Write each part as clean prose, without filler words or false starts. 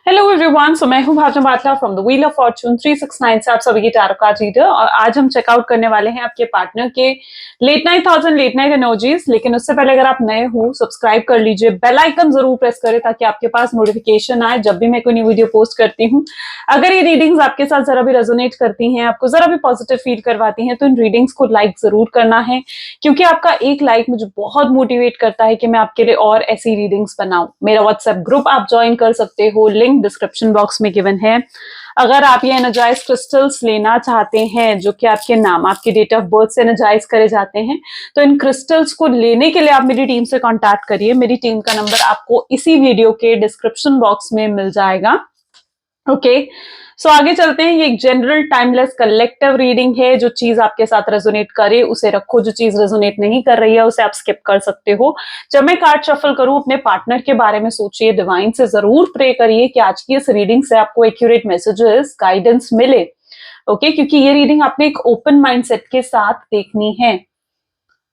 Hello everyone, so मैं हूं Bhavna Batla from the wheel of fortune 369 से आप सभी की टैरो कार्ड रीडर। और आज हम चेकआउट करने वाले हैं आपके पार्टनर के late night thoughts and late night energies. लेकिन उससे पहले अगर आप नए हो, सब्सक्राइब कर लीजिए, बेल आइकन जरूर प्रेस करें ताकि आपके पास नोटिफिकेशन आए जब भी मैं कोई न्यू वीडियो पोस्ट करती हूँ। अगर ये रीडिंग्स आपके साथ जरा भी रेजोनेट करती हैं, आपको जरा भी पॉजिटिव फील करवाती हैं, तो इन रीडिंग्स को लाइक जरूर करना है, क्योंकि आपका एक लाइक मुझे बहुत मोटिवेट करता है कि मैं आपके लिए और ऐसी रीडिंग्स बनाऊं। मेरा व्हाट्सएप ग्रुप आप ज्वाइन कर सकते हो, लिंक डिस्क्रिप्शन बॉक्स में गिवन है। अगर आप ये एनर्जाइज क्रिस्टल्स लेना चाहते हैं जो कि आपके नाम, आपके डेट ऑफ बर्थ से एनर्जाइज करे जाते हैं, तो इन क्रिस्टल्स को लेने के लिए आप मेरी टीम से कांटेक्ट करिए। मेरी टीम का नंबर आपको इसी वीडियो के डिस्क्रिप्शन बॉक्स में मिल जाएगा। ओके, सो आगे चलते हैं। ये एक जनरल टाइमलेस कलेक्टिव रीडिंग है। जो चीज आपके साथ रेजोनेट करे उसे रखो, जो चीज रेजोनेट नहीं कर रही है उसे आप स्किप कर सकते हो। जब मैं कार्ड शफल करूं, अपने पार्टनर के बारे में सोचिए, डिवाइन से जरूर प्रे करिए कि आज की इस रीडिंग से आपको एक्यूरेट मैसेजेस, गाइडेंस मिले। ओके, क्योंकि ये रीडिंग आपने एक ओपन माइंडसेट के साथ देखनी है।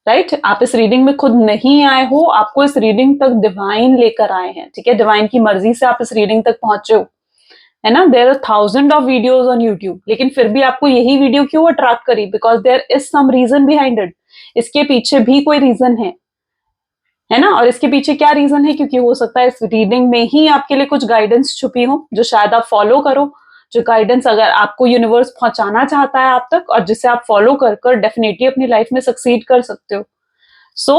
राइट, आप इस रीडिंग में खुद नहीं आए हो, आपको इस रीडिंग तक डिवाइन लेकर आए हैं। ठीक है, डिवाइन की मर्जी से आप इस रीडिंग तक पहुंचे हो, है ना। There are thousand of videos on YouTube, लेकिन फिर भी आपको यही वीडियो क्यों अट्रैक्ट करी? Because there is some reason behind it. इसके पीछे भी कोई रीजन है ना। और इसके पीछे क्या रीजन है? क्योंकि हो सकता है इस रीडिंग में ही आपके लिए कुछ गाइडेंस छुपी हो जो शायद आप फॉलो करो। जो गाइडेंस अगर आपको यूनिवर्स पहुंचाना चाहता है आप तक, और जिसे आप फॉलो कर कर डेफिनेटली अपनी लाइफ में सक्सीड कर सकते हो।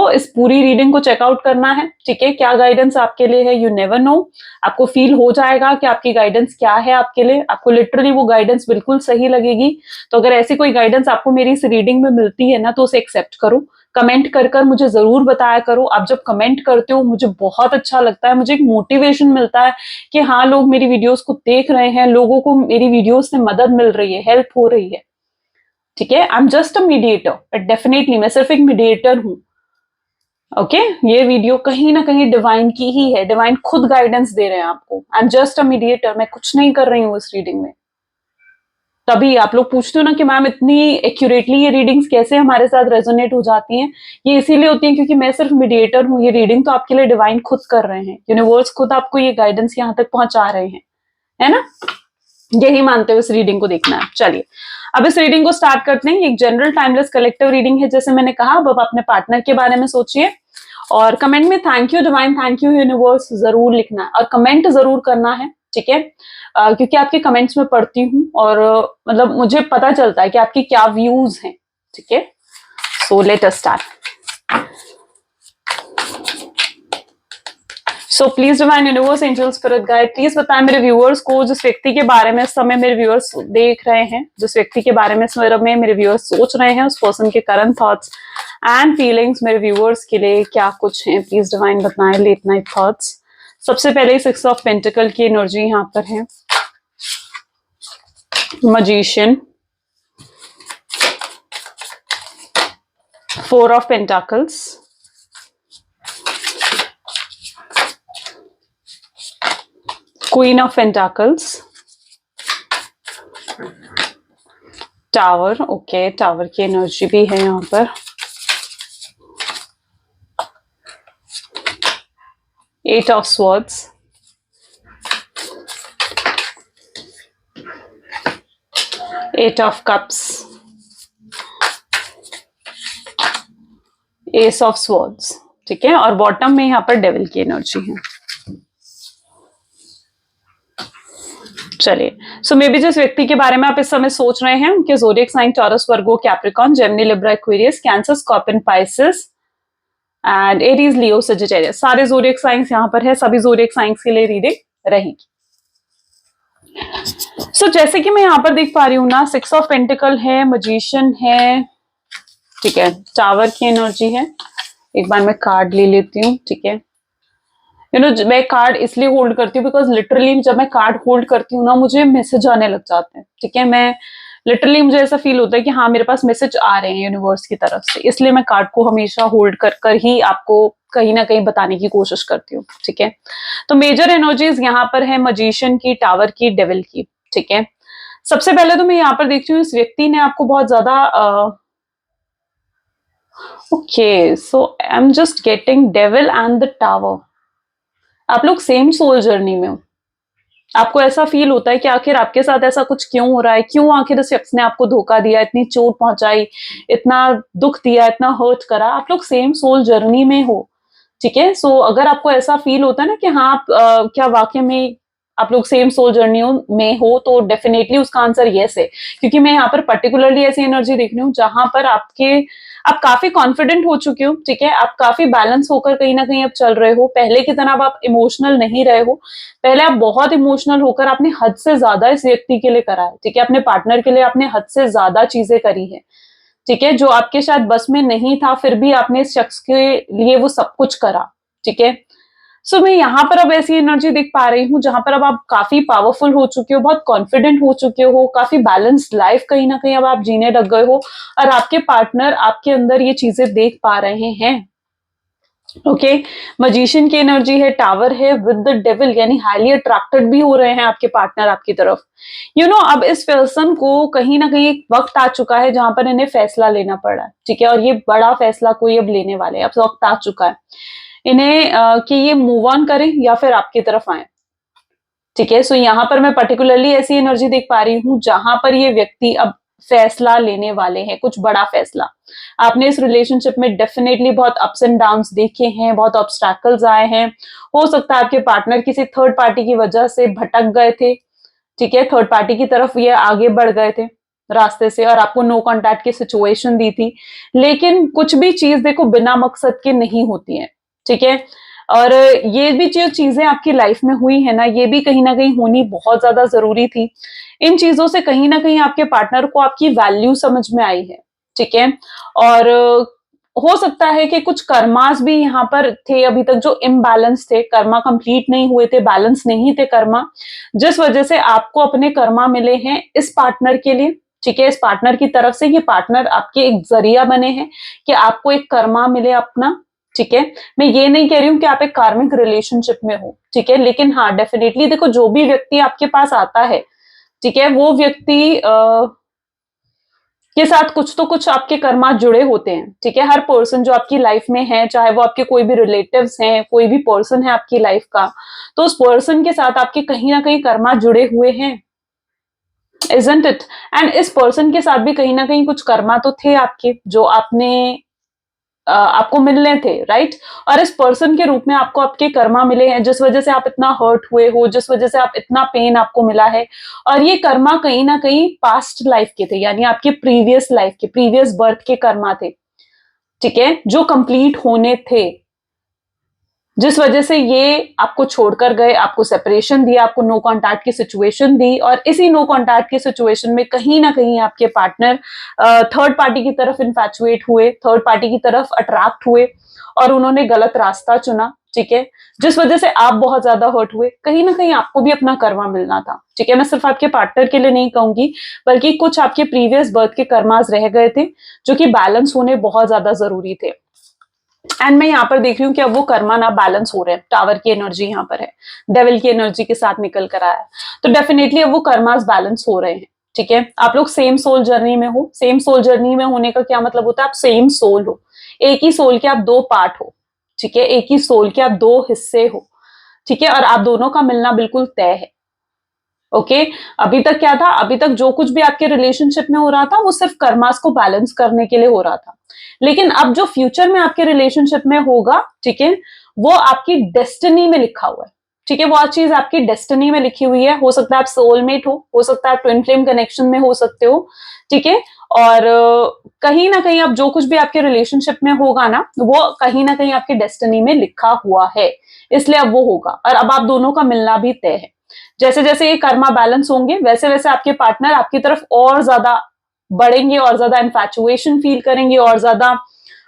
इस पूरी रीडिंग को चेकआउट करना है। ठीक है, क्या गाइडेंस आपके लिए है, यू नेवर नो। आपको फील हो जाएगा कि आपकी गाइडेंस क्या है आपके लिए। आपको लिटरली वो गाइडेंस बिल्कुल सही लगेगी। तो अगर ऐसी कोई गाइडेंस आपको मेरी इस रीडिंग में मिलती है ना, तो उसे एक्सेप्ट करो। कमेंट कर कर मुझे जरूर बताया करो। आप जब कमेंट करते हो मुझे बहुत अच्छा लगता है, मुझे एक मोटिवेशन मिलता है कि हाँ, लोग मेरी वीडियोस को देख रहे हैं, लोगों को मेरी वीडियोस से मदद मिल रही है, हेल्प हो रही है। ठीक है, I am just a mediator, but definitely मैं सिर्फ एक मीडिएटर हूं। ओके, ये वीडियो कहीं ना कहीं डिवाइन की ही है। डिवाइन खुद गाइडेंस दे रहे हैं आपको। I am just a mediator, मैं कुछ नहीं कर रही हूँ इस रीडिंग में। तभी आप लोग पूछते हो ना कि मैम इतनी एक्यूरेटली ये रीडिंग्स कैसे हमारे साथ रेजोनेट हो जाती हैं। ये इसीलिए होती है क्योंकि मैं सिर्फ मीडिएटर हूँ। ये रीडिंग तो आपके लिए डिवाइन खुद कर रहे हैं, यूनिवर्स खुद आपको ये गाइडेंस यहाँ तक पहुंचा रहे हैं, है ना। यही मानते हुए इस रीडिंग को देखना है। चलिए, अब इस रीडिंग को स्टार्ट करते हैं। एक जनरल टाइमलेस कलेक्टिव रीडिंग है, जैसे मैंने कहा। अब अपने पार्टनर के बारे में सोचिए और कमेंट में thank you divine, thank you universe जरूर लिखना है और कमेंट जरूर करना है। ठीक है, क्योंकि आपके कमेंट्स में पढ़ती हूँ और मतलब मुझे पता चलता है कि आपकी क्या व्यूज हैं। ठीक है, so let us start. So please divine universe, angel spirit guide, please बताएं मेरे व्यूअर्स को, जिस व्यक्ति के बारे में इस समय मेरे व्यूअर्स देख रहे हैं, जिस व्यक्ति के बारे में इस समय मेरे व्यूअर्स सोच रहे हैं, उस पर्सन के करंट थॉट्स एंड फीलिंग्स मेरे व्यूअर्स के लिए क्या कुछ हैं। प्लीज डिवाइन बताएं लेट नाइट थॉट्स। सबसे पहले 6 ऑफ पेंटिकल की एनर्जी यहाँ पर है। Magician, 4 of pentacles, queen of pentacles, tower. Okay, tower की एनर्जी भी है यहाँ पर। 8 of swords, eight of cups, ace of swords. ठीक है, और बॉटम में यहाँ पर डेविल की एनर्जी है। चलिए, सो मे बी जिस व्यक्ति के बारे में आप इस समय सोच रहे हैं उनके zodiac sign Taurus, Virgo, Capricorn, Gemini, Libra, Aquarius, Cancer, Scorpion, Pisces and Aries, Leo, Sagittarius, सारे ज़ोडिएक साइंस यहाँ पर है। सभी ज़ोडिएक साइंस के लिए रीडिंग रहेगी। सो जैसे कि मैं यहाँ पर देख पा रही हूँ ना, 6 ऑफ पेंटिकल है, मजिशियन है, ठीक है, टावर की एनर्जी है। एक बार मैं कार्ड ले लेती हूँ। ठीक है, मैं कार्ड इसलिए होल्ड करती हूँ बिकॉज लिटरली जब मैं कार्ड होल्ड करती हूँ ना, मुझे मैसेज आने लग जाते हैं। ठीक है, मैं लिटरली मुझे ऐसा फील होता है कि हाँ, मेरे पास मैसेज आ रहे हैं यूनिवर्स की तरफ से, इसलिए मैं कार्ड को हमेशा होल्ड कर कर ही आपको कहीं ना कहीं बताने की कोशिश करती हूँ। ठीक है, तो मेजर एनर्जीज यहाँ पर है मजिशियन की, टावर की, डेविल की। ठीक है, सबसे पहले तो मैं यहाँ पर देखती हूँ इस व्यक्ति ने आपको बहुत ज्यादा okay, so I am just getting devil and the tower. आप लोग सेम सोल जर्नी में हो। आपको ऐसा फील होता है कि आखिर आपके साथ ऐसा कुछ क्यों हो रहा है, क्यों आखिर इस शख्स ने आपको धोखा दिया, इतनी चोट पहुंचाई, इतना दुख दिया, इतना हर्ट करा। आप लोग सेम सोल जर्नी में हो, ठीक है। सो अगर आपको ऐसा फील होता है ना कि हाँ आप क्या वाकई में आप लोग सेम सोल जर्नी में हो, तो डेफिनेटली उसका आंसर यस है, क्योंकि मैं यहाँ पर पर्टिकुलरली ऐसी एनर्जी देख रही हूँ जहां पर आप काफी कॉन्फिडेंट हो चुके हो, ठीक है। आप काफी बैलेंस होकर कहीं ना कहीं अब चल रहे हो, पहले की तरह अब आप इमोशनल नहीं रहे हो। पहले आप बहुत इमोशनल होकर आपने हद से ज्यादा इस व्यक्ति के लिए करा है, ठीक है। अपने पार्टनर के लिए आपने हद से ज्यादा चीजें करी है, ठीक है। जो आपके शायद बस में नहीं था, फिर भी आपने इस शख्स के लिए वो सब कुछ करा, ठीक है। सो मैं यहाँ पर अब ऐसी एनर्जी देख पा रही हूँ जहां पर अब आप काफी पावरफुल हो चुके हो, बहुत कॉन्फिडेंट हो चुके हो, काफी बैलेंस्ड लाइफ कहीं ना कहीं अब आप जीने लग गए हो, और आपके पार्टनर आपके अंदर ये चीजें देख पा रहे हैं। ओके, मजिशियन की एनर्जी है, टावर है विद द डेविल, यानी हाईली अट्रैक्टेड भी हो रहे हैं आपके पार्टनर आपकी तरफ। अब इस पर्सन को कहीं ना कहीं एक वक्त आ चुका है जहां पर इन्हें फैसला लेना पड़ा है, ठीक है। और ये बड़ा फैसला कोई अब लेने वाले हैं, अब वक्त आ चुका है इन्हें कि ये मूव ऑन करें या फिर आपकी तरफ आए, ठीक है। सो यहाँ पर मैं पर्टिकुलरली ऐसी एनर्जी देख पा रही हूँ जहां पर ये व्यक्ति अब फैसला लेने वाले हैं, कुछ बड़ा फैसला। आपने इस रिलेशनशिप में डेफिनेटली बहुत अप्स एंड डाउन्स देखे हैं, बहुत ऑब्स्टैकल्स आए हैं। हो सकता है आपके पार्टनर किसी थर्ड पार्टी की वजह से भटक गए थे, ठीक है। थर्ड पार्टी की तरफ ये आगे बढ़ गए थे रास्ते से, और आपको नो कॉन्टैक्ट की सिचुएशन दी थी। लेकिन कुछ भी चीज देखो बिना मकसद के नहीं होती है, ठीक है। और ये भी जो चीजें आपकी लाइफ में हुई है ना, ये भी कहीं ना कहीं होनी बहुत ज्यादा जरूरी थी। इन चीजों से कहीं ना कहीं आपके पार्टनर को आपकी वैल्यू समझ में आई है, ठीक है। और हो सकता है कि कुछ कर्मास भी यहाँ पर थे अभी तक जो इम्बैलेंस थे, कर्मा कंप्लीट नहीं हुए थे, बैलेंस नहीं थे कर्मा, जिस वजह से आपको अपने कर्मा मिले हैं इस पार्टनर के लिए, ठीक है। इस पार्टनर की तरफ से ये पार्टनर आपके एक जरिया बने हैं कि आपको एक कर्मा मिले अपना, ठीक है। मैं ये नहीं कह रही हूँ कि आप एक कार्मिक रिलेशनशिप में हो, ठीक है, लेकिन हाँ डेफिनेटली देखो जो भी व्यक्ति आपके पास आता है, ठीक है, वो व्यक्ति के साथ कुछ तो कुछ आपके कर्मा जुड़े होते हैं, ठीक है। हर पर्सन जो आपकी लाइफ में है, चाहे वो आपके कोई भी रिलेटिव्स हैं, कोई भी पर्सन है आपकी लाइफ का, तो उस पर्सन के साथ आपके कहीं ना कहीं कर्मा जुड़े हुए हैं, इजंट इट। एंड इस पर्सन के साथ भी कहीं ना कहीं कुछ कर्मा तो थे आपके, जो आपको मिलने थे, राइट। और इस पर्सन के रूप में आपको आपके कर्मा मिले हैं, जिस वजह से आप इतना हर्ट हुए हो, जिस वजह से आप इतना पेन आपको मिला है। और ये कर्मा कहीं ना कहीं पास्ट लाइफ के थे, यानी आपके प्रीवियस लाइफ के, प्रीवियस बर्थ के कर्मा थे, ठीक है, जो कंप्लीट होने थे, जिस वजह से ये आपको छोड़कर गए, आपको सेपरेशन दिया, आपको नो कॉन्टैक्ट की सिचुएशन दी। और इसी नो कॉन्टैक्ट की सिचुएशन में कहीं ना कहीं आपके पार्टनर थर्ड पार्टी की तरफ इन्फैचुएट हुए, थर्ड पार्टी की तरफ अट्रैक्ट हुए, और उन्होंने गलत रास्ता चुना, ठीक है, जिस वजह से आप बहुत ज्यादा हर्ट हुए। कहीं ना कहीं आपको भी अपना कर्मा मिलना था, ठीक है। मैं सिर्फ आपके पार्टनर के लिए नहीं कहूंगी, बल्कि कुछ आपके प्रीवियस बर्थ के कर्मास रह गए थे, जो कि बैलेंस होने बहुत ज्यादा जरूरी थे। एंड मैं यहाँ पर देख रही हूँ कि अब वो कर्मा ना बैलेंस हो रहे हैं, टावर की एनर्जी यहाँ पर है, डेविल की एनर्जी के साथ निकल कर आया है, तो डेफिनेटली अब वो कर्मास बैलेंस हो रहे हैं, ठीक है। आप लोग सेम सोल जर्नी में हो। सेम सोल जर्नी में होने का क्या मतलब होता है? आप सेम सोल हो, एक ही सोल के आप दो पार्ट हो, ठीक है, एक ही सोल के आप दो हिस्से हो, ठीक है। और आप दोनों का मिलना बिल्कुल तय है, ओके। अभी तक क्या था? अभी तक जो कुछ भी आपके रिलेशनशिप में हो रहा था वो सिर्फ कर्मास को बैलेंस करने के लिए हो रहा था, लेकिन अब जो फ्यूचर में आपके रिलेशनशिप में होगा, ठीक है, वो आपकी डेस्टिनी में लिखा हुआ है, ठीक है। वो आज चीज आपकी डेस्टिनी में लिखी हुई है। हो सकता है आप सोलमेट हो सकता है आप ट्विन फ्लेम कनेक्शन में हो सकते हो, ठीक है। और कहीं ना कहीं अब जो कुछ भी आपके रिलेशनशिप में होगा ना, वो कहीं ना कहीं आपकी डेस्टिनी में लिखा हुआ है, इसलिए अब वो होगा। और अब आप दोनों का मिलना भी तय है। जैसे जैसे ये कर्मा बैलेंस होंगे, वैसे वैसे आपके पार्टनर आपकी तरफ और ज्यादा बढ़ेंगे, और ज्यादा इन्फैचुएशन फील करेंगे, और ज्यादा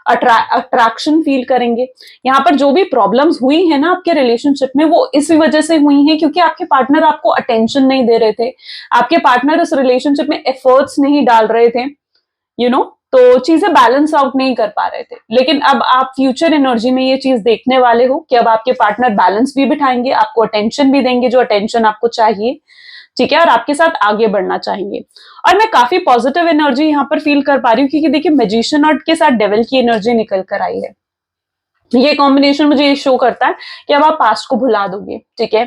अट्रैक्शन फील करेंगे। यहाँ पर जो भी प्रॉब्लम्स हुई है ना आपके रिलेशनशिप में, वो इस वजह से हुई है क्योंकि आपके पार्टनर आपको अटेंशन नहीं दे रहे थे, आपके पार्टनर इस रिलेशनशिप में एफर्ट्स नहीं डाल रहे थे, तो चीजें बैलेंस आउट नहीं कर पा रहे थे। लेकिन अब आप फ्यूचर एनर्जी में ये चीज देखने वाले हो कि अब आपके पार्टनर बैलेंस भी बिठाएंगे, आपको अटेंशन भी देंगे, जो अटेंशन आपको चाहिए, ठीक है, और आपके साथ आगे बढ़ना चाहेंगे। और मैं काफी पॉजिटिव एनर्जी यहाँ पर फील कर पा रही हूँ, क्योंकि देखिए मैजिशियन और के साथ डेविल की एनर्जी निकल कर आई है। ये कॉम्बिनेशन मुझे ये शो करता है कि अब आप पास्ट को भुला दोगे, ठीक है।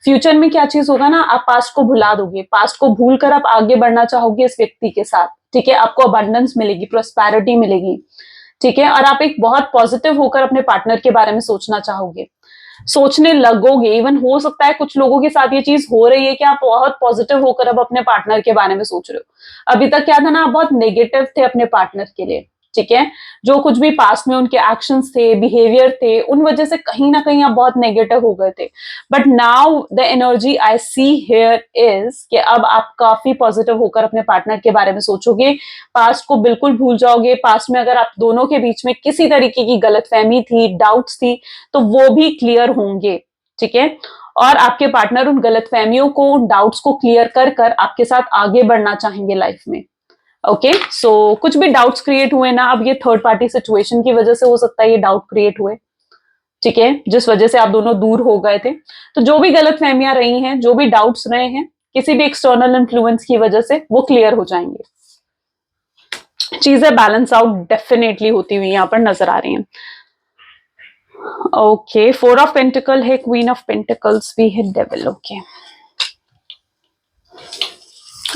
फ्यूचर में क्या चीज होगा ना, आप पास्ट को भुला दोगे, पास्ट को भूल कर आप आगे बढ़ना चाहोगे इस व्यक्ति के साथ, ठीक है। आपको अबंडेंस मिलेगी, प्रोस्पेरिटी मिलेगी, ठीक है। और आप एक बहुत पॉजिटिव होकर अपने पार्टनर के बारे में सोचना चाहोगे, सोचने लगोगे। इवन हो सकता है कुछ लोगों के साथ ये चीज हो रही है कि आप बहुत पॉजिटिव होकर अब अपने पार्टनर के बारे में सोच रहे हो। अभी तक क्या था ना, आप बहुत नेगेटिव थे अपने पार्टनर के लिए, ठीक है। जो कुछ भी पास्ट में उनके एक्शंस थे, बिहेवियर थे, उन वजह से कहीं ना कहीं आप बहुत नेगेटिव हो गए थे। But now the energy I see here is कि अब आप काफी पॉजिटिव होकर अपने पार्टनर के बारे में सोचोगे, पास्ट को बिल्कुल भूल जाओगे। पास्ट में अगर आप दोनों के बीच में किसी तरीके की गलतफहमी थी, डाउट्स थी, तो वो भी क्लियर होंगे, ठीक है। और आपके पार्टनर उन गलतफहमियों को, उन डाउट्स को क्लियर कर कर आपके साथ आगे बढ़ना चाहेंगे लाइफ में। ओके, सो कुछ भी डाउट्स क्रिएट हुए ना, अब ये थर्ड पार्टी सिचुएशन की वजह से हो सकता है ये डाउट क्रिएट हुए, ठीक है, जिस वजह से आप दोनों दूर हो गए थे। तो जो भी गलतफहमियां रही हैं, जो भी डाउट्स रहे हैं, किसी भी एक्सटर्नल इन्फ्लुएंस की वजह से वो क्लियर हो जाएंगे। चीजें बैलेंस आउट डेफिनेटली होती हुई यहां पर नजर आ रही हैं। ओके, 4 ऑफ पेंटिकल है, क्वीन ऑफ पेंटिकल्स भी है, डेविल। ओके,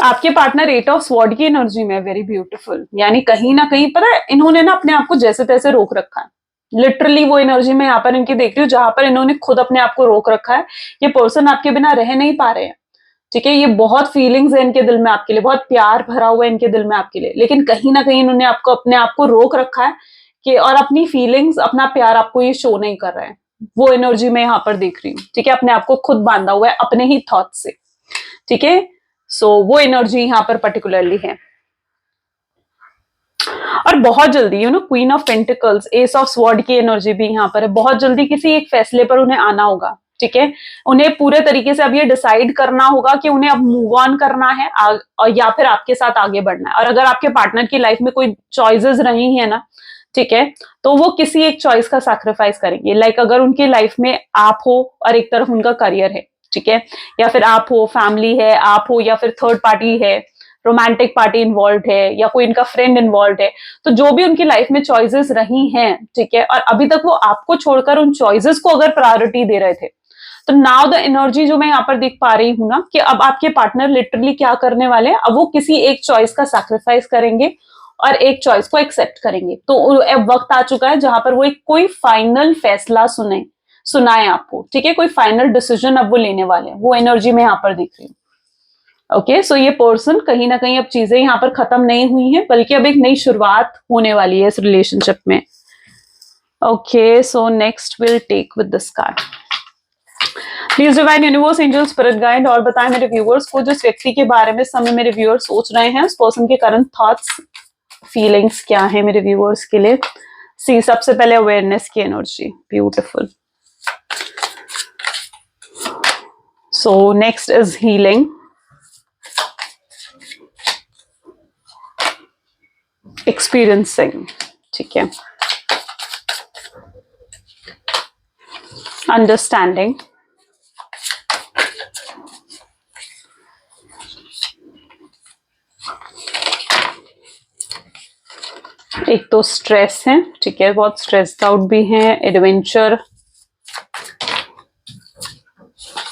आपके पार्टनर 8 ऑफ स्वॉर्ड की एनर्जी में, वेरी ब्यूटीफुल। यानी कहीं ना कहीं पता है, इन्होंने ना अपने आप को जैसे तैसे रोक रखा है। लिटरली वो एनर्जी में यहाँ पर इनकी देख रही हूँ जहां पर इन्होंने खुद अपने आप को रोक रखा है। ये पर्सन आपके बिना रह नहीं पा रहे हैं, ठीक है। ये बहुत फीलिंग्स है इनके दिल में आपके लिए, बहुत प्यार भरा हुआ है इनके दिल में आपके लिए, लेकिन कहीं ना कहीं इन्होंने आपको अपने आप को रोक रखा है कि, और अपनी फीलिंग्स, अपना प्यार आपको ये शो नहीं कर रहा है। वो एनर्जी में यहाँ पर देख रही हूँ, ठीक है। अपने आप को खुद बांधा हुआ है अपने ही थॉट से, ठीक है। सो वो एनर्जी यहाँ पर पर्टिकुलरली है। और बहुत जल्दी, you know, queen of pentacles, S of sword की एनर्जी भी यहाँ पर है। बहुत जल्दी किसी एक फैसले पर उन्हें आना होगा, ठीक है। उन्हें पूरे तरीके से अब ये डिसाइड करना होगा कि उन्हें अब मूव ऑन करना है और या फिर आपके साथ आगे बढ़ना है। और अगर आपके पार्टनर की लाइफ में कोई चॉइसेस रही है ना, ठीक है, तो वो किसी एक चॉइस का सैक्रिफाइस करेंगे। लाइक अगर उनकी लाइफ में आप हो और एक तरफ उनका करियर है, ठीक है, या फिर आप हो, फैमिली है, आप हो, या फिर थर्ड पार्टी है, रोमांटिक पार्टी इन्वॉल्व है, या कोई इनका फ्रेंड इन्वॉल्व है, तो जो भी उनकी लाइफ में चॉइसेस रही हैं, ठीक है, और अभी तक वो आपको छोड़कर उन चॉइसेस को अगर प्रायोरिटी दे रहे थे, तो नाउ द एनर्जी जो मैं यहाँ पर देख पा रही हूँ ना, कि अब आपके पार्टनर लिटरली क्या करने वाले हैं, अब वो किसी एक चॉइस का सैक्रिफाइस करेंगे और एक चॉइस को एक्सेप्ट करेंगे। तो अब वक्त आ चुका है जहां पर वो एक कोई फाइनल फैसला सुनाए आपको, ठीक है। कोई फाइनल डिसीजन अब वो लेने वाले हैं, वो एनर्जी में यहाँ पर देख रही हूँ। ओके, सो ये पर्सन कहीं ना कहीं अब चीजें यहाँ पर खत्म नहीं हुई हैं, बल्कि अब एक नई शुरुआत होने वाली है इस रिलेशनशिप में। Okay, so next will take with this card. Please divine universe, angel, spirit guide, और बताएं मेरे व्यूअर्स को जिस व्यक्ति के बारे में समय मेरे व्यूअर्स सोच रहे हैं, उस पर्सन के करंट थॉट्स, फीलिंग्स क्या है मेरे व्यूअर्स के लिए। सी, सबसे पहले अवेयरनेस की energy, beautiful. So next is healing, experiencing, ठीक है, अंडरस्टैंडिंग, एक तो स्ट्रेस है, ठीक है, बहुत स्ट्रेस्ड आउट भी है, adventure,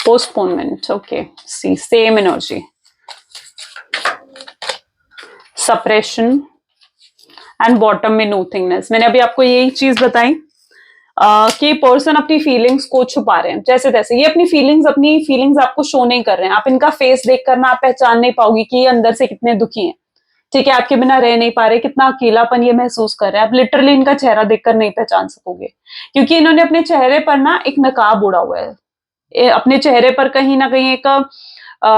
postponement. Okay, see, same energy, suppression, and bottom में नोथिंगनेस। मैंने अभी आपको यही चीज बताई कि पर्सन अपनी फीलिंग्स को छुपा रहे हैं जैसे तैसे। ये अपनी फीलिंग्स आपको शो नहीं कर रहे हैं। आप इनका फेस देखकर ना आप पहचान नहीं पाओगे कि ये अंदर से कितने दुखी हैं, ठीक है, आपके बिना रह नहीं पा रहे, कितना अकेलापन ये महसूस कर रहे हैं। आप लिटरली इनका चेहरा देखकर नहीं पहचान सकोगे, क्योंकि इन्होंने अपने चेहरे पर ना एक नकाब ओढ़ा हुआ है। अपने चेहरे पर कहीं ना कहीं एक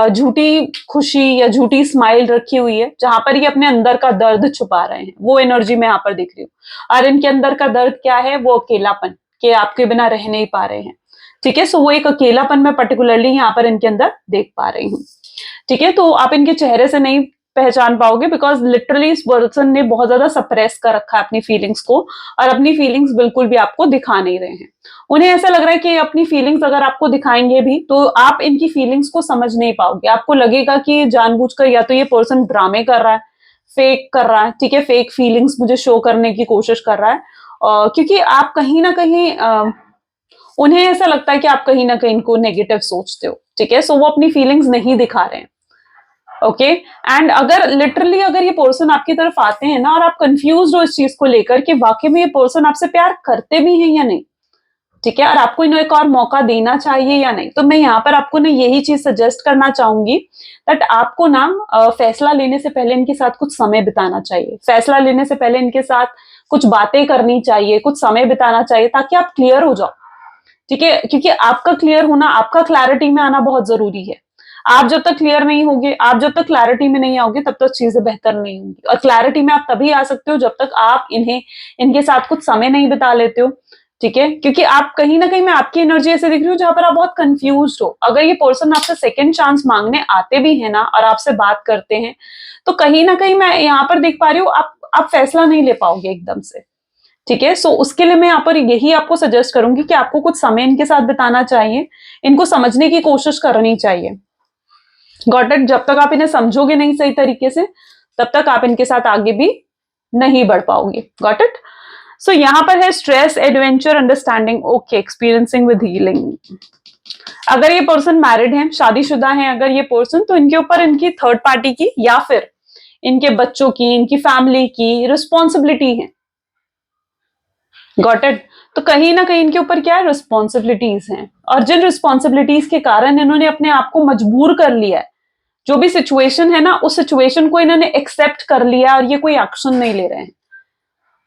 झूठी खुशी या झूठी स्माइल रखी हुई है, जहां पर ये अपने अंदर का दर्द छुपा रहे हैं। वो एनर्जी में यहाँ पर दिख रही हूँ। और इनके अंदर का दर्द क्या है, वो अकेलापन, कि आपके बिना रह नहीं पा रहे हैं, ठीक है। सो वो एक अकेलापन मैं पर्टिकुलरली यहाँ पर इनके अंदर देख पा रही हूँ, ठीक है। तो आप इनके चेहरे से नहीं पहचान पाओगे, बिकॉज लिटरली इस पर्सन ने बहुत ज्यादा सप्रेस कर रखा है अपनी फीलिंग्स को, और अपनी फीलिंग्स बिल्कुल भी आपको दिखा नहीं रहे हैं। उन्हें ऐसा लग रहा है कि अपनी फीलिंग्स अगर आपको दिखाएंगे भी तो आप इनकी फीलिंग्स को समझ नहीं पाओगे। आपको लगेगा कि जानबूझकर या तो ये पर्सन ड्रामे कर रहा है, फेक कर रहा है, ठीक है, फेक फीलिंग्स मुझे शो करने की कोशिश कर रहा है, क्योंकि आप कहीं ना कहीं उन्हें ऐसा लगता है कि आप कहीं ना कहीं इनको नेगेटिव सोचते हो, ठीक है। सो वो अपनी फीलिंग्स नहीं दिखा रहे हैं, ओके। एंड अगर लिटरली अगर ये पर्सन आपकी तरफ आते हैं ना और आप कंफ्यूज हो इस चीज को लेकर कि वाकई में ये पर्सन आपसे प्यार करते भी हैं या नहीं, ठीक है, और आपको इन्हें एक और मौका देना चाहिए या नहीं, तो मैं यहाँ पर आपको ना यही चीज सजेस्ट करना चाहूंगी दैट आपको ना फैसला लेने से पहले इनके साथ कुछ समय बिताना चाहिए। फैसला लेने से पहले इनके साथ कुछ बातें करनी चाहिए, कुछ समय बिताना चाहिए, ताकि आप क्लियर हो जाओ, ठीक है। क्योंकि आपका क्लियर होना, आपका क्लैरिटी में आना बहुत जरूरी है। आप जब तक क्लियर नहीं होगे, आप जब तक क्लैरिटी में नहीं आओगे, तब तक चीजें बेहतर नहीं होंगी। और क्लैरिटी में आप तभी आ सकते हो जब तक आप इनके साथ कुछ समय नहीं बिता लेते हो, ठीक है। क्योंकि आप कहीं ना कहीं, मैं आपकी एनर्जी ऐसे दिख रही हूँ जहां पर आप बहुत कंफ्यूज हो। अगर ये पर्सन आपसे सेकेंड चांस मांगने आते भी है ना और आपसे बात करते हैं, तो कहीं ना कहीं मैं यहाँ पर देख पा रही हूँ आप फैसला नहीं ले पाओगे एकदम से, ठीक है। सो उसके लिए मैं यहाँ पर यही आपको सजेस्ट करूंगी कि आपको कुछ समय इनके साथ बिताना चाहिए, इनको समझने की कोशिश करनी चाहिए। Got it? जब तक आप इन्हें समझोगे नहीं सही तरीके से, तब तक आप इनके साथ आगे भी नहीं बढ़ पाओगे। Got it? सो यहां पर है stress, adventure, understanding, okay, experiencing with healing. अगर ये पर्सन मैरिड है, शादीशुदा है अगर ये पर्सन, तो इनके ऊपर इनकी थर्ड पार्टी की या फिर इनके बच्चों की, इनकी फैमिली की रिस्पॉन्सिबिलिटी है। Got it? तो कहीं ना कहीं इनके ऊपर क्या है, रिस्पॉन्सिबिलिटीज हैं, और जिन रिस्पॉन्सिबिलिटीज के कारण इन्होंने अपने आप को मजबूर कर लिया है, जो भी सिचुएशन है ना, उस सिचुएशन को इन्होंने एक्सेप्ट कर लिया और ये कोई एक्शन नहीं ले रहे हैं।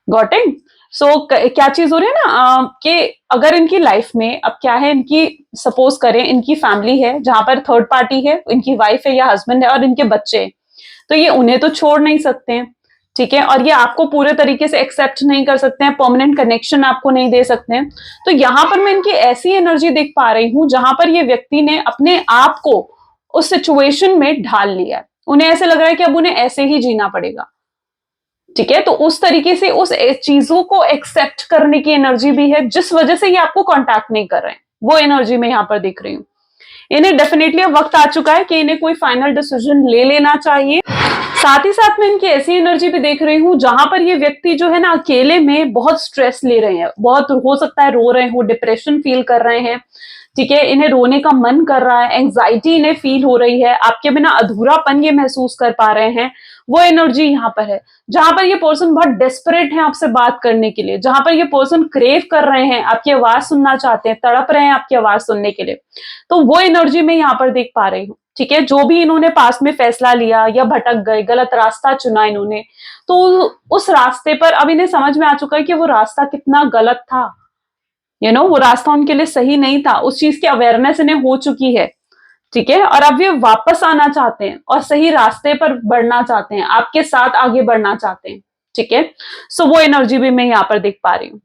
Got it? सो क्या चीज हो रही है ना कि अगर इनकी लाइफ में अब क्या है, इनकी सपोज करें इनकी फैमिली है जहां पर थर्ड पार्टी है, इनकी वाइफ है या हस्बैंड है और इनके बच्चे हैं, तो ये उन्हें तो छोड़ नहीं सकते हैं, ठीक है, और ये आपको पूरे तरीके से एक्सेप्ट नहीं कर सकते हैं, परमानेंट कनेक्शन आपको नहीं दे सकते हैं। तो यहां पर मैं इनकी ऐसी एनर्जी देख पा रही हूं जहां पर ये व्यक्ति ने अपने आप को उस सिचुएशन में ढाल लिया है। उन्हें ऐसे लग रहा है कि अब उन्हें ऐसे ही जीना पड़ेगा, ठीक है। तो उस तरीके से उस चीजों को एक्सेप्ट करने की एनर्जी भी है, जिस वजह से ये आपको कांटेक्ट नहीं कर रहे हैं। वो एनर्जी मैं यहां पर देख रही हूँ। इन्हें डेफिनेटली अब वक्त आ चुका है कि इन्हें कोई फाइनल डिसीजन ले लेना चाहिए। साथ ही साथ मैं इनकी ऐसी एनर्जी भी देख रही हूँ जहां पर ये व्यक्ति जो है ना, अकेले में बहुत स्ट्रेस ले रहे हैं, बहुत हो सकता है रो रहे हो, डिप्रेशन फील कर रहे हैं, ठीक है, इन्हें रोने का मन कर रहा है, एंग्जाइटी इन्हें फील हो रही है, आपके बिना अधूरापन ये महसूस कर पा रहे हैं। वो एनर्जी यहाँ पर है जहां पर ये पर्सन बहुत डेस्परेट है आपसे बात करने के लिए, जहां पर ये पर्सन क्रेव कर रहे हैं, आपकी आवाज सुनना चाहते हैं, तड़प रहे हैं आपकी आवाज सुनने के लिए। तो वो एनर्जी मैं यहाँ पर देख पा रही हूँ, ठीक है। जो भी इन्होंने पास में फैसला लिया या भटक गए, गलत रास्ता चुना इन्होंने, तो उस रास्ते पर अब इन्हें समझ में आ चुका है कि वो रास्ता कितना गलत था। वो रास्ता उनके लिए सही नहीं था, उस चीज की अवेयरनेस इन्हें हो चुकी है, ठीक है। और अब ये वापस आना चाहते हैं और सही रास्ते पर बढ़ना चाहते हैं, आपके साथ आगे बढ़ना चाहते हैं, ठीक है। सो वो एनर्जी भी मैं यहाँ पर देख पा रही हूँ।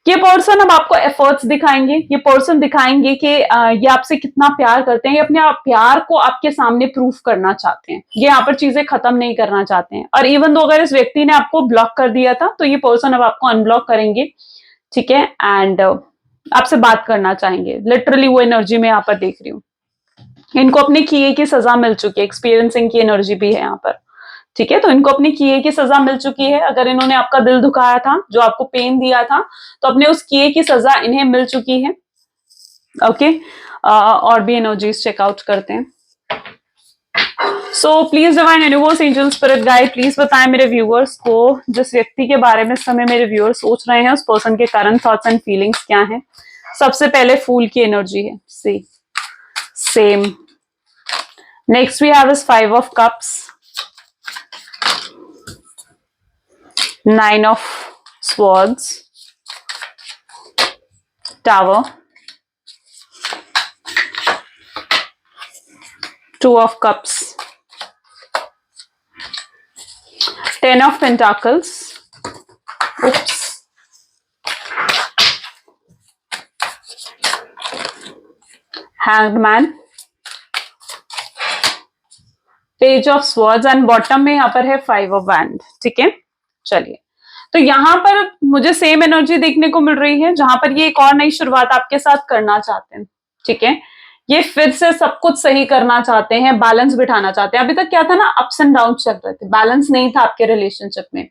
ये पर्सन अब आपको एफर्ट्स दिखाएंगे, ये पर्सन दिखाएंगे कि ये आपसे कितना प्यार करते हैं, ये अपने प्यार को आपके सामने प्रूफ करना चाहते हैं, ये यहाँ पर चीजें खत्म नहीं करना चाहते हैं। और इवन दो अगर इस व्यक्ति ने आपको ब्लॉक कर दिया था, तो ये पर्सन अब आपको अनब्लॉक करेंगे, ठीक है, एंड आपसे बात करना चाहेंगे। लिटरली वो एनर्जी में यहाँ पर देख रही हूँ। इनको अपने किए की सजा मिल चुकी है, एक्सपीरियंसिंग की एनर्जी भी है यहाँ पर, ठीक है। तो इनको अपनी किए की सजा मिल चुकी है। अगर इन्होंने आपका दिल दुखाया था, जो आपको पेन दिया था, तो अपने उस किए की सजा इन्हें मिल चुकी है, ओके। और भी एनर्जीज चेकआउट करते हैं। So please divine universe, angel, spirit guide, please बताएं मेरे व्यूअर्स को जिस व्यक्ति के बारे में इस समय मेरे व्यूअर्स सोच रहे हैं, उस पर्सन के करंट थॉट्स एंड फीलिंग्स क्या हैं। सबसे पहले फूल की एनर्जी है, see same. Next we have is 5 of cups, 9 of swords, tower, 2 of cups, 10 of pentacles, oops, hanged man, page of swords, and bottom में यहाँ पर है 5 of wands, ठीक है। चलिए, तो यहां पर मुझे सेम एनर्जी देखने को मिल रही है जहां पर ये एक और नई शुरुआत आपके साथ करना चाहते हैं, ठीक है। ये फिर से सब कुछ सही करना चाहते हैं, बैलेंस बिठाना चाहते हैं। अभी तक क्या था ना, अप्स एंड डाउन चल रहे थे, बैलेंस नहीं था आपके रिलेशनशिप में,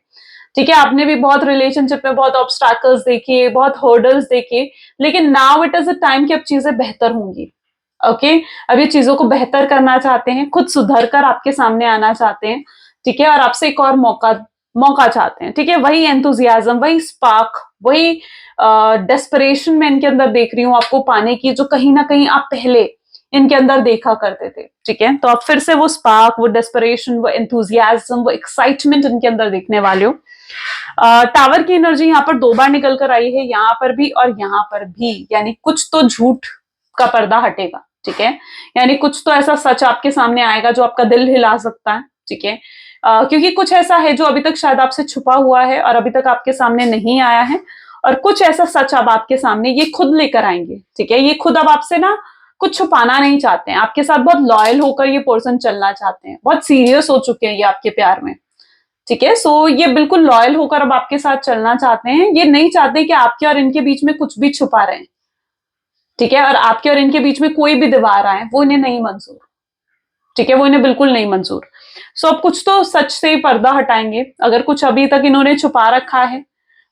ठीक है, आपने भी बहुत रिलेशनशिप में बहुत ऑब्स्टैकल्स देखे, बहुत हर्डल्स देखे, लेकिन now it is a time कि अब चीजें बेहतर होंगी। ओके, अब ये चीजों को बेहतर करना चाहते हैं, खुद सुधर कर आपके सामने आना चाहते हैं। ठीक है, और आपसे एक और मौका मौका चाहते हैं। ठीक है, वही एंथुजियाज्म, वही स्पार्क, वही डेस्परेशन मैं इनके अंदर देख रही हूँ आपको पाने की, जो कहीं ना कहीं आप पहले इनके अंदर देखा करते थे। ठीक है, तो आप फिर से वो स्पार्क, वो डेस्परेशन, वो एंथुजियाज्म, वो एक्साइटमेंट इनके अंदर देखने वाले हो। टावर की एनर्जी यहाँ पर 2 बार निकल कर आई है, यहाँ पर भी और यहाँ पर भी, यानी कुछ तो झूठ का पर्दा हटेगा। ठीक है, यानी कुछ तो ऐसा सच आपके सामने आएगा जो आपका दिल हिला सकता है। ठीक है, क्योंकि कुछ ऐसा है जो अभी तक शायद आपसे छुपा हुआ है और अभी तक आपके सामने नहीं आया है, और कुछ ऐसा सच अब आपके सामने ये खुद लेकर आएंगे। ठीक है, ये खुद अब आपसे ना कुछ छुपाना नहीं चाहते हैं, आपके साथ बहुत लॉयल होकर ये पर्सन चलना चाहते हैं, बहुत सीरियस हो चुके हैं ये आपके प्यार में। ठीक है, सो ये बिल्कुल लॉयल होकर अब आपके साथ चलना चाहते हैं, ये नहीं चाहते कि आपके और इनके बीच में कुछ भी छुपा रहे हैं। ठीक है, और आपके और इनके बीच में कोई भी दीवार आए, वो इन्हें नहीं मंजूर। ठीक है, वो इन्हें बिल्कुल नहीं मंजूर। सो अब कुछ तो सच से ही पर्दा हटाएंगे। अगर कुछ अभी तक इन्होंने छुपा रखा है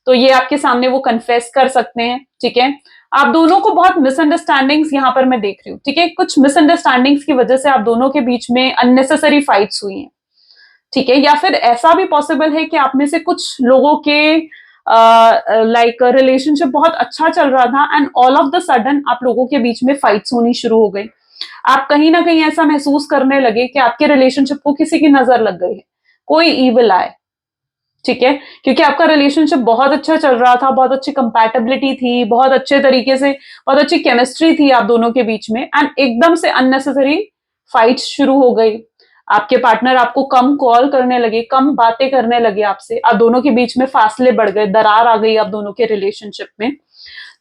तो ये आपके सामने वो कन्फेस कर सकते हैं। ठीक है, आप दोनों को बहुत मिसअंडरस्टैंडिंग्स यहाँ पर मैं देख रही हूँ। ठीक है, कुछ मिसअंडरस्टैंडिंग्स की वजह से आप दोनों के बीच में अननेसेसरी फाइट्स हुई हैं। ठीक है, या फिर ऐसा भी पॉसिबल है कि आप में से कुछ लोगों के लाइक रिलेशनशिप बहुत अच्छा चल रहा था and all of the sudden आप लोगों के बीच में फाइट्स होनी शुरू हो गई। आप कहीं ना कहीं ऐसा महसूस करने लगे कि आपके रिलेशनशिप को किसी की नजर लग गई है, कोई ईविल आए। ठीक है, क्योंकि आपका रिलेशनशिप बहुत अच्छा चल रहा था, बहुत अच्छी कंपैटिबिलिटी थी, बहुत अच्छे तरीके से, बहुत अच्छी केमिस्ट्री थी आप दोनों के बीच में, एंड एकदम से अननेसेसरी फाइट्स शुरू हो गई। आपके पार्टनर आपको कम कॉल करने लगे, कम बातें करने लगे आपसे, आप दोनों के बीच में फासले बढ़ गए, दरार आ गई आप दोनों के रिलेशनशिप में।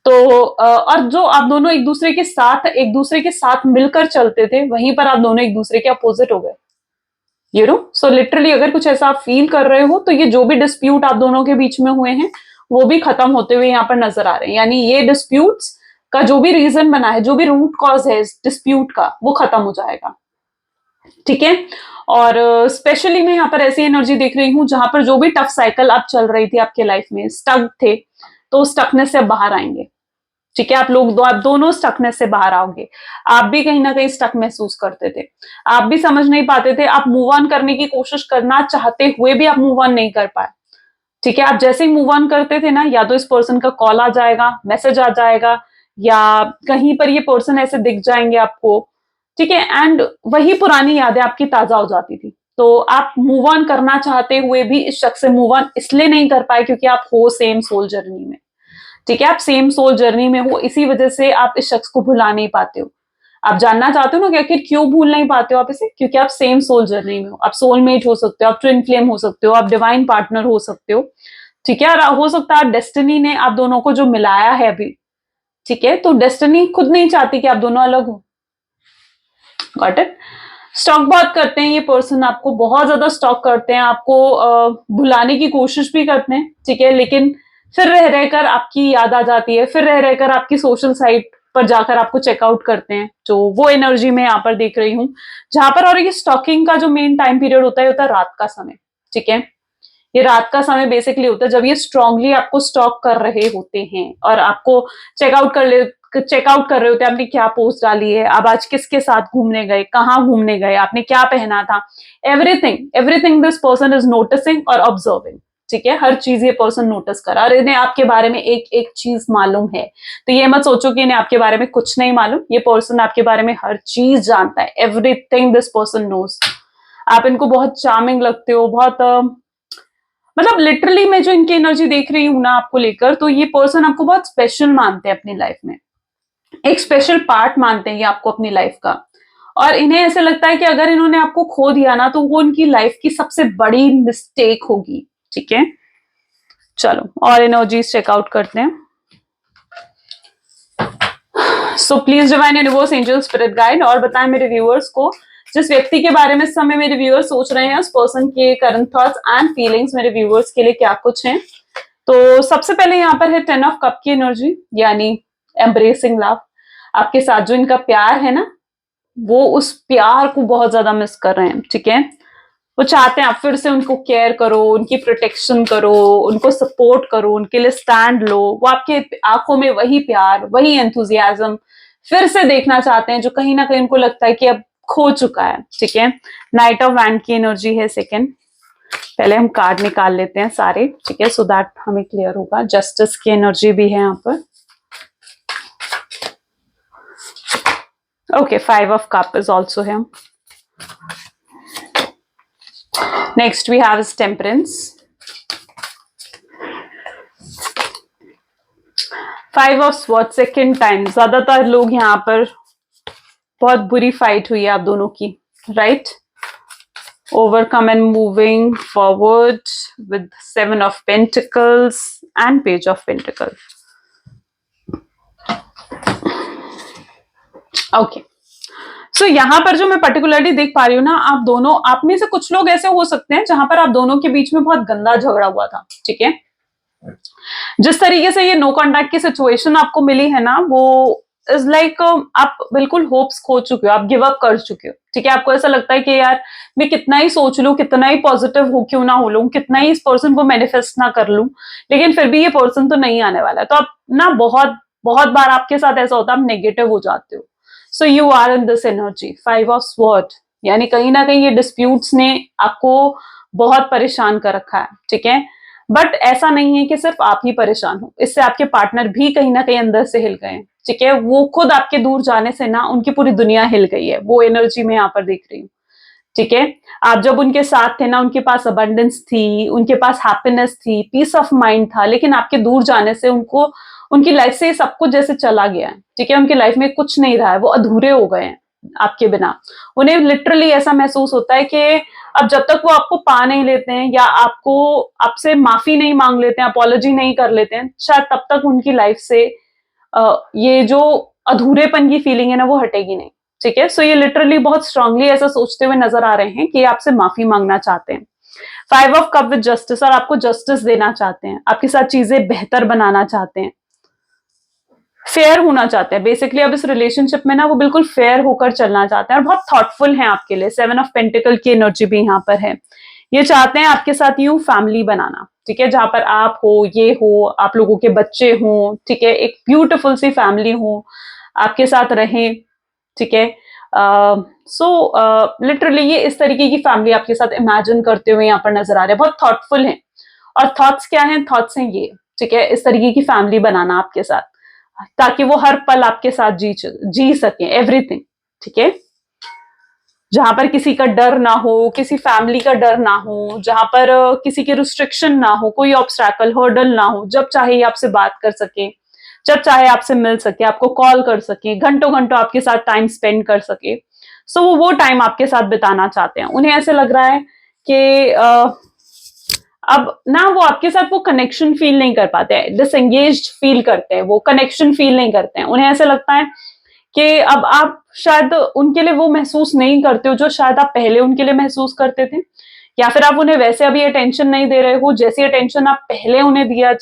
तो और जो आप दोनों एक दूसरे के साथ मिलकर चलते थे, वहीं पर आप दोनों एक दूसरे के अपोजिट हो गए। सो लिटरली अगर कुछ ऐसा आप फील कर रहे हो तो ये जो भी डिस्प्यूट आप दोनों के बीच में हुए हैं वो भी खत्म होते हुए यहाँ पर नजर आ रहे हैं। यानी ये डिस्प्यूट्स का जो भी रीजन बना है, जो भी रूट कॉज है इस डिस्प्यूट का, वो खत्म हो जाएगा। ठीक है, और स्पेशली मैं यहाँ पर ऐसी एनर्जी देख रही हूँ जहां पर जो भी टफ साइकिल आप चल रही थी आपके लाइफ में, स्टक थे, तो स्टकनेस से बाहर आएंगे। ठीक है, आप दोनों स्टकनेस से बाहर आओगे। आप भी कहीं ना कहीं स्टक महसूस करते थे, आप भी समझ नहीं पाते थे, आप मूव ऑन करने की कोशिश करना चाहते हुए भी आप मूव ऑन नहीं कर पाए। ठीक है, आप जैसे ही मूव ऑन करते थे ना, या तो इस पर्सन का कॉल आ जाएगा, मैसेज आ जाएगा, या कहीं पर ये पर्सन ऐसे दिख जाएंगे आपको। ठीक है, एंड वही पुरानी यादें आपकी ताजा हो जाती थी। तो आप मूव ऑन करना चाहते हुए भी इस शख्स से मूव ऑन इसलिए नहीं कर पाए क्योंकि आप हो सेम सोल जर्नी में। ठीक है, आप सेम सोल जर्नी में हो, इसी वजह से आप इस शख्स को भुला नहीं पाते हो। आप जानना चाहते हो ना कि आखिर क्यों भूल नहीं पाते हो आप इसे? क्योंकि आप सेम सोल जर्नी में हो। आप सोलमेट हो सकते हो, आप ट्विन फ्लेम हो सकते हो, आप डिवाइन पार्टनर हो सकते हो। ठीक है, और हो सकता है डेस्टिनी ने आप दोनों को जो मिलाया है अभी। ठीक है, तो डेस्टिनी खुद नहीं चाहती कि आप दोनों अलग हो। Got it? स्टॉक बहुत करते हैं ये पर्सन, आपको बहुत ज्यादा स्टॉक करते हैं, आपको भुलाने की कोशिश भी करते हैं। ठीक है, लेकिन फिर रह रहकर आपकी याद आ जाती है, फिर रह रहकर आपकी सोशल साइट पर जाकर आपको चेकआउट करते हैं। जो वो एनर्जी मैं यहाँ पर देख रही हूँ जहां पर, और ये स्टॉकिंग का जो मेन टाइम पीरियड होता है रात का समय। ठीक है, ये रात का समय बेसिकली होता है जब ये स्ट्रांगली आपको स्टॉक कर रहे होते हैं और आपको चेकआउट कर रहे होते हैं, आपने क्या पोस्ट डाली है, आप आज किसके साथ घूमने गए, कहाँ घूमने गए, आपने क्या पहना था। Everything everything this person is noticing और ऑब्जर्विंग। ठीक है, हर चीज ये पर्सन नोटिस करा और इन्हें आपके बारे में एक एक चीज मालूम है। तो ये मत सोचो कि इन्हें आपके बारे में कुछ नहीं मालूम, ये पर्सन आपके बारे में हर चीज जानता है। Everything this person knows. आप इनको बहुत चार्मिंग लगते हो, बहुत मतलब लिटरली मैं जो इनकी एनर्जी देख रही हूँ ना आपको लेकर, तो ये पर्सन आपको बहुत स्पेशल मानते हैं अपनी लाइफ में, एक स्पेशल पार्ट मानते हैं ये आपको अपनी लाइफ का। और इन्हें ऐसे लगता है कि अगर इन्होंने आपको खो दिया ना तो वो उनकी लाइफ की सबसे बड़ी मिस्टेक होगी। ठीक है, चलो और एनर्जीज चेकआउट करते हैं। So please divine universe, angel, spirit guide, और बताएं मेरे व्यूअर्स को जिस व्यक्ति के बारे में इस समय मेरे व्यूअर्स सोच रहे हैं, उस पर्सन के करंट थॉट्स एंड फीलिंग्स मेरे व्यूअर्स के लिए क्या कुछ हैं। तो सबसे पहले यहाँ पर है 10 ऑफ कप की एनर्जी, यानी एम्ब्रेसिंग लव। आपके साथ जो इनका प्यार है ना, वो उस प्यार को बहुत ज्यादा मिस कर रहे हैं। ठीक है, वो चाहते हैं आप फिर से उनको केयर करो, उनकी प्रोटेक्शन करो, उनको सपोर्ट करो, उनके लिए स्टैंड लो। वो आपके आंखों में वही प्यार, वही एंथुजियाज्म फिर से देखना चाहते हैं जो कहीं ना कहीं उनको लगता है कि अब खो चुका है। ठीक है, नाइट ऑफ वैंड की एनर्जी है सेकेंड। पहले हम कार्ड निकाल लेते हैं सारे, ठीक है, सो दैट हमें क्लियर होगा। जस्टिस की एनर्जी भी है यहाँ पर। Okay, 5 of cup is also here. Next we have is temperance. 5 of swords second time. ज्यादातर लोग यहाँ पर बहुत बुरी फाइट हुई है आप दोनों की, right? Overcome and moving forward with 7 of pentacles and page of pentacles. Okay. सो यहाँ पर जो मैं पर्टिकुलरली देख पा रही हूँ ना, आप दोनों, आप में से कुछ लोग ऐसे हो सकते हैं जहां पर आप दोनों के बीच में बहुत गंदा झगड़ा हुआ था। ठीक है, जिस तरीके से ये नो कॉन्टैक्ट की सिचुएशन आपको मिली है ना, वो इज लाइक आप बिल्कुल होप्स खो चुके हो, आप गिव अप कर चुके हो। ठीक है, आपको ऐसा लगता है कि यार मैं कितना ही सोच लूं, कितना ही पॉजिटिव हो क्यों ना हो लूं, कितना ही इस पर्सन को मैनिफेस्ट ना कर लूं, लेकिन फिर भी ये पर्सन तो नहीं आने वाला है। तो आप ना बहुत बहुत बार आपके साथ ऐसा होता है, आप नेगेटिव हो जाते हो। So you are in this energy 5 of sword, यानी कहीं ना कहीं ये डिस्प्यूट्स ने आपको बहुत परेशान कर रखा है। ठीक है, बट ऐसा नहीं है कि सिर्फ आप ही परेशान हो, इससे आपके पार्टनर भी कहीं ना कहीं अंदर से हिल गए। ठीक है, वो खुद आपके दूर जाने से ना उनकी पूरी दुनिया हिल गई है, वो एनर्जी में यहाँ पर देख रही हूँ। ठीक है, आप जब उनके साथ थे ना, उनके पास अबंडेंस थी, उनके पास हैप्पीनेस थी, पीस ऑफ माइंड था, लेकिन आपके दूर जाने से उनको, उनकी लाइफ से सब कुछ जैसे चला गया है। ठीक है, उनकी लाइफ में कुछ नहीं रहा है, वो अधूरे हो गए हैं आपके बिना। उन्हें लिटरली ऐसा महसूस होता है कि अब जब तक वो आपको पा नहीं लेते हैं या आपको, आपसे माफी नहीं मांग लेते हैं, अपॉलॉजी नहीं कर लेते हैं, शायद तब तक उनकी लाइफ से ये जो अधूरेपन की फीलिंग है ना, वो हटेगी नहीं। ठीक है, सो ये लिटरली बहुत स्ट्रांगली ऐसा सोचते हुए नजर आ रहे हैं कि आपसे माफी मांगना चाहते हैं। 5 ऑफ कप विद जस्टिस, और आपको जस्टिस देना चाहते हैं, आपके साथ चीजें बेहतर बनाना चाहते हैं, फेयर होना चाहते हैं। बेसिकली अब इस रिलेशनशिप में ना वो बिल्कुल फेयर होकर चलना चाहते हैं और बहुत थॉटफुल हैं आपके लिए। 7 ऑफ पेंटिकल की एनर्जी भी यहाँ पर है। ये चाहते हैं आपके साथ यूं फैमिली बनाना, ठीक है, जहां पर आप हो, ये हो, आप लोगों के बच्चे हों, ठीक है, एक ब्यूटीफुल सी फैमिली हो, आपके साथ रहें। ठीक है, सो लिटरली ये इस तरीके की फैमिली आपके साथ इमेजिन करते हुए यहाँ पर नजर आ रहे हैं। बहुत थॉटफुल हैं, और थॉट्स क्या हैं? थॉट्स हैं ये, ठीक है, इस तरीके की फैमिली बनाना आपके साथ, ताकि वो हर पल आपके साथ जी सके, एवरीथिंग। ठीक है, जहां पर किसी का डर ना हो, किसी फैमिली का डर ना हो, जहां पर किसी की रिस्ट्रिक्शन ना हो, कोई ऑब्स्ट्रैकल हर्डल ना हो, जब चाहे आपसे बात कर सके, जब चाहे आपसे मिल सके, आपको कॉल कर सके, घंटों घंटों आपके साथ टाइम स्पेंड कर सके। सो वो टाइम आपके साथ बिताना चाहते हैं। उन्हें ऐसे लग रहा है कि अब ना वो आपके साथ वो कनेक्शन फील नहीं कर पाते हैं, डिसएंगेज्ड फील करते हैं, वो कनेक्शन फील नहीं करते हैं। उन्हें ऐसे लगता है कि अब आप शायद उनके लिए वो महसूस नहीं करते हो जो शायद आप पहले उनके लिए महसूस करते थे, या फिर आप उन्हें वैसे अभी अटेंशन नहीं दे रहे हो जैसी अटेंशन आप पहले उन्हें दिया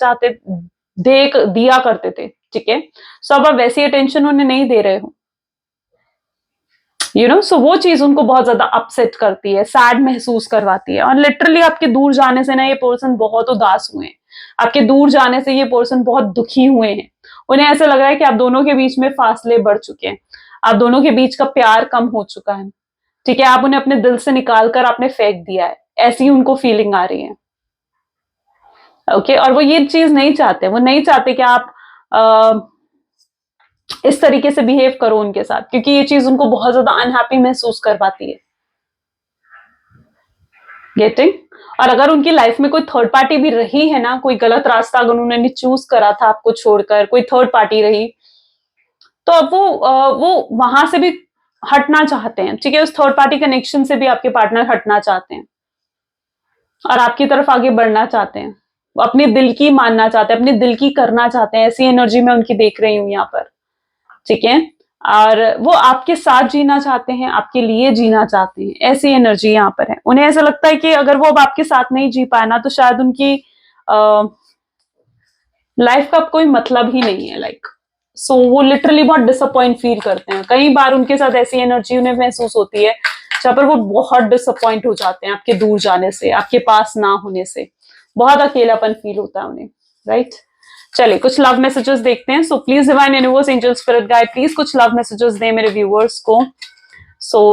करते थे। ठीक है, सो अब आप वैसी अटेंशन उन्हें नहीं दे रहे हो, सो वो चीज उनको बहुत ज्यादा अपसेट करती है, सैड महसूस करवाती है। और लिटरली आपके दूर जाने से ना ये पर्सन बहुत उदास हुए हैं, आपके दूर जाने से ये पर्सन बहुत दुखी हुए हैं। उन्हें ऐसा लग रहा है कि आप दोनों के बीच में फासले बढ़ चुके हैं, आप दोनों के बीच का प्यार कम हो चुका है। ठीक है, आप उन्हें अपने दिल से निकाल कर आपने फेंक दिया है, ऐसी उनको फीलिंग आ रही है। ओके, और वो ये चीज नहीं चाहते, वो नहीं चाहते कि आप इस तरीके से बिहेव करो उनके साथ, क्योंकि ये चीज उनको बहुत ज्यादा अनहैप्पी महसूस करवाती है। गेटिंग? और अगर उनकी लाइफ में कोई थर्ड पार्टी भी रही है ना, कोई गलत रास्ता अगर उन्होंने चूज करा था आपको छोड़कर, कोई थर्ड पार्टी रही, तो अब वो वहां से भी हटना चाहते हैं। ठीक है, उस थर्ड पार्टी कनेक्शन से भी आपके पार्टनर हटना चाहते हैं और आपकी तरफ आगे बढ़ना चाहते हैं। वो अपने दिल की मानना चाहते हैं, अपने दिल की करना चाहते हैं। ऐसी एनर्जी मैं उनकी देख रही हूं यहाँ पर। ठीक है, और वो आपके साथ जीना चाहते हैं, आपके लिए जीना चाहते हैं, ऐसी एनर्जी यहाँ पर है। उन्हें ऐसा लगता है कि अगर वो अब आपके साथ नहीं जी पाए ना, तो शायद उनकी लाइफ का कोई मतलब ही नहीं है, लाइक सो वो लिटरली बहुत डिसअपॉइंट फील करते हैं। कई बार उनके साथ ऐसी एनर्जी उन्हें महसूस होती है जहाँ पर वो बहुत डिसअपॉइंट हो जाते हैं आपके दूर जाने से, आपके पास ना होने से, बहुत अकेलापन फील होता है उन्हें, राइट? चलिए कुछ लव मैसेजेस देखते हैं। So please divine universe, angel spirit guide, please कुछ लव मैसेजेस दें मेरे व्यूअर्स को।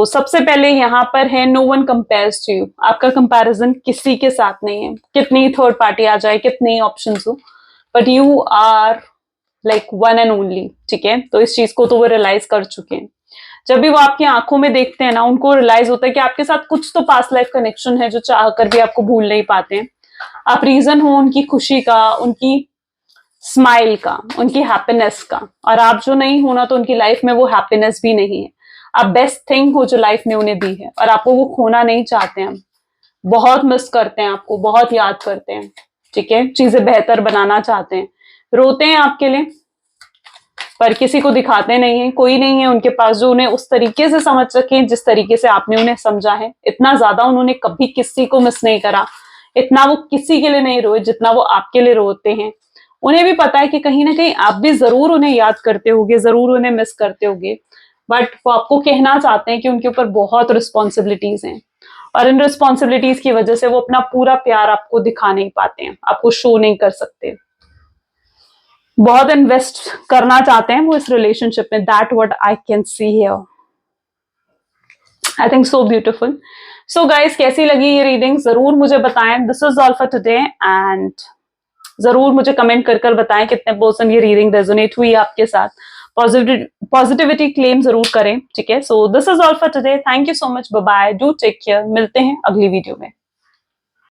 सबसे पहले यहाँ पर है no one compares to you. आपका कंपैरिजन किसी के साथ नहीं है, कितनी थर्ड पार्टी आ जाए, कितनी ऑप्शंस हो, but you are like one and only, ठीक है? तो इस चीज को तो वो रियलाइज कर चुके हैं। जब भी वो आपकी आंखों में देखते हैं ना, उनको रियलाइज होता है कि आपके साथ कुछ तो पास्ट लाइफ कनेक्शन है जो चाह कर भी आपको भूल नहीं पाते हैं। आप रीजन हो उनकी खुशी का, उनकी स्माइल का, उनकी हैप्पीनेस का, और आप जो नहीं होना तो उनकी लाइफ में वो हैप्पीनेस भी नहीं है। आप बेस्ट थिंग हो जो लाइफ ने उन्हें दी है, और आपको वो खोना नहीं चाहते हैं। बहुत मिस करते हैं आपको, बहुत याद करते हैं, ठीक है? चीजें बेहतर बनाना चाहते हैं, रोते हैं आपके लिए, पर किसी को दिखाते नहीं है। कोई नहीं है उनके पास जो उन्हें उस तरीके से समझ सके जिस तरीके से आपने उन्हें समझा है। इतना ज्यादा उन्होंने कभी किसी को मिस नहीं करा, इतना वो किसी के लिए नहीं रोए जितना वो आपके लिए रोते हैं। उन्हें भी पता है कि कहीं ना कहीं आप भी जरूर उन्हें याद करते होगे, जरूर उन्हें मिस करते होगे, बट वो आपको कहना चाहते हैं कि उनके ऊपर बहुत रिस्पॉन्सिबिलिटीज हैं, और इन रिस्पॉन्सिबिलिटीज की वजह से वो अपना पूरा प्यार आपको दिखा नहीं पाते हैं, आपको शो नहीं कर सकते। बहुत इन्वेस्ट करना चाहते हैं वो इस रिलेशनशिप में, that what I can see here. I think so beautiful. So guys, कैसी लगी ये रीडिंग जरूर मुझे बताएं। This is all for today, and जरूर मुझे कमेंट कर कर बताएं कितने पर्सन ये रीडिंग रेजोनेट हुई आपके साथ। पॉजिटिविटी क्लेम जरूर करें, ठीक है? So this is all for today, thank you so much, bye bye, do take care, मिलते हैं अगली वीडियो में।